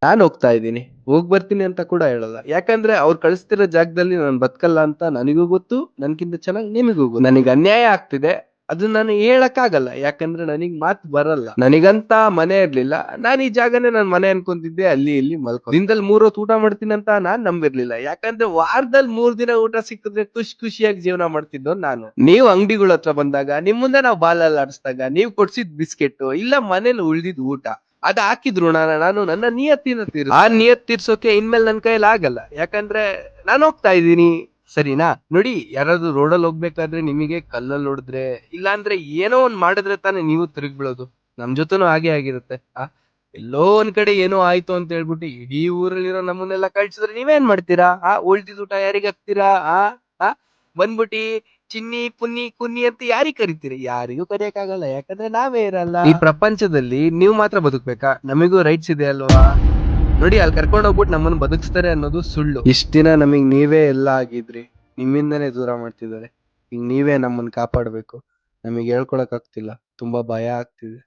ನಾನ್ ಹೋಗ್ತಾ ಇದ್ದೀನಿ. ಹೋಗ್ ಬರ್ತೀನಿ ಅಂತ ಕೂಡ ಹೇಳಲ್ಲ. ಯಾಕಂದ್ರೆ ಅವ್ರು ಕಳಿಸ್ತಿರೋ ಜಾಗದಲ್ಲಿ ನಾನ್ ಬದುಕಲ್ಲ ಅಂತ ನನಗೂ ಗೊತ್ತು. ನನ್ಕಿಂತ ಚೆನ್ನಾಗ್ ನಿಮಗೂ ಗೊತ್ತು. ನನಗ್ ಅನ್ಯಾಯ ಆಗ್ತಿದೆ. ಅದನ್ನ ನಾನು ಹೇಳಕ್ಕಾಗಲ್ಲ. ಯಾಕಂದ್ರೆ ನನಗ್ ಮಾತ್ ಬರಲ್ಲ. ನನಗಂತ ಮನೆ ಇರ್ಲಿಲ್ಲ. ನಾನ್ ಈ ಜಾಗನೇ ನನ್ ಮನೆ ಅನ್ಕೊಂತಿದ್ದೆ. ಅಲ್ಲಿ ಇಲ್ಲಿ ದಿನದಲ್ಲಿ 3 ಹೊತ್ತು ಊಟ ಮಾಡ್ತೀನಿ ಅಂತ ನಾನ್ ನಂಬಿರ್ಲಿಲ್ಲ. ಯಾಕಂದ್ರೆ ವಾರದಲ್ಲಿ 3 ದಿನ ಊಟ ಸಿಕ್ಕಿದ್ರೆ ಖುಷಿಯಾಗಿ ಜೀವನ ಮಾಡ್ತಿದ್ದೋನ್ ನಾನು. ನೀವು ಅಂಗಡಿಗಳ ಹತ್ರ ಬಂದಾಗ, ನಿಮ್ ಮುಂದೆ ನಾವು ಬಾಲಲ್ಲಾಡಿಸ್ದಾಗ, ನೀವ್ ಕೊಡ್ಸಿದ್ ಬಿಸ್ಕೆಟ್ ಇಲ್ಲ ಮನೇಲಿ ಉಳ್ದಿದ್ ಊಟ ಅದ್ ಹಾಕಿದ್ರು ನಾನು ನನ್ನ ನಿಯತ್ತಿನ ಆ ನಿಯತ್ ತೀರ್ಸೋಕೆ ಇನ್ಮೇಲೆ ನನ್ ಕೈಯಲ್ಲಿ ಆಗಲ್ಲ. ಯಾಕಂದ್ರೆ ನಾನ್ ಹೋಗ್ತಾ ಇದ್ದೀನಿ. ಸರಿನಾ? ನೋಡಿ, ಯಾರಾದ್ರೂ ರೋಡಲ್ಲಿ ಹೋಗ್ಬೇಕಾದ್ರೆ ನಿಮಗೆ ಕಲ್ಲಲ್ಲಿ ಹೊಡೆದ್ರೆ ಇಲ್ಲಾಂದ್ರೆ ಏನೋ ಒಂದ್ ಮಾಡಿದ್ರೆ ತಾನೇ ನೀವು ತಿರುಗಿ ಬೀಳೋದು. ನಮ್ ಜೊತೆನೂ ಹಾಗೆ ಆಗಿರುತ್ತೆ. ಎಲ್ಲೋ ಒಂದ್ ಕಡೆ ಏನೋ ಆಯ್ತು ಅಂತ ಹೇಳ್ಬಿಟ್ಟು ಇಡೀ ಊರಲ್ಲಿರೋ ನಮ್ಮನ್ನೆಲ್ಲ ಕಳ್ಸಿದ್ರೆ ನೀವೇನ್ ಮಾಡ್ತೀರಾ? ಉಳ್ದಿದ್ ಊಟ ಯಾರಿಗ್ ಹಾಕ್ತೀರಾ? ಆ ಆ ಬಂದ್ಬಿಟ್ಟಿ ಚಿನ್ನಿ ಪುನ್ನಿ ಕುನ್ನಿ ಅಂತ ಯಾರಿಗ್ ಕರಿತೀರಿ? ಯಾರಿಗೂ ಕರಿಯಕ್ಕಾಗಲ್ಲ. ಯಾಕಂದ್ರೆ ನಾವೇ ಇರಲ್ಲ. ಈ ಪ್ರಪಂಚದಲ್ಲಿ ನೀವ್ ಮಾತ್ರ ಬದುಕ್ಬೇಕಾ? ನಮಿಗೂ ರೈಟ್ಸ್ ಇದೆ ಅಲ್ವಾ? ನೋಡಿ, ಅಲ್ಲಿ ಕರ್ಕೊಂಡ್ ಹೋಗ್ಬಿಟ್ಟು ನಮ್ಮನ್ನ ಬದುಕಿಸ್ತಾರೆ ಅನ್ನೋದು ಸುಳ್ಳು. ಇಷ್ಟ ದಿನ ನಮಗ್ ನೀವೇ ಎಲ್ಲ ಆಗಿದ್ರಿ. ನಿಮ್ಮಿಂದನೇ ದೂರ ಮಾಡ್ತಿದ್ದಾರೆ. ಈಗ ನೀವೇ ನಮ್ಮನ್ನ ಕಾಪಾಡ್ಬೇಕು. ನಮಗ್ ಹೇಳ್ಕೊಳಕ್ ಆಗ್ತಿಲ್ಲ. ತುಂಬಾ ಭಯ ಆಗ್ತಿದೆ.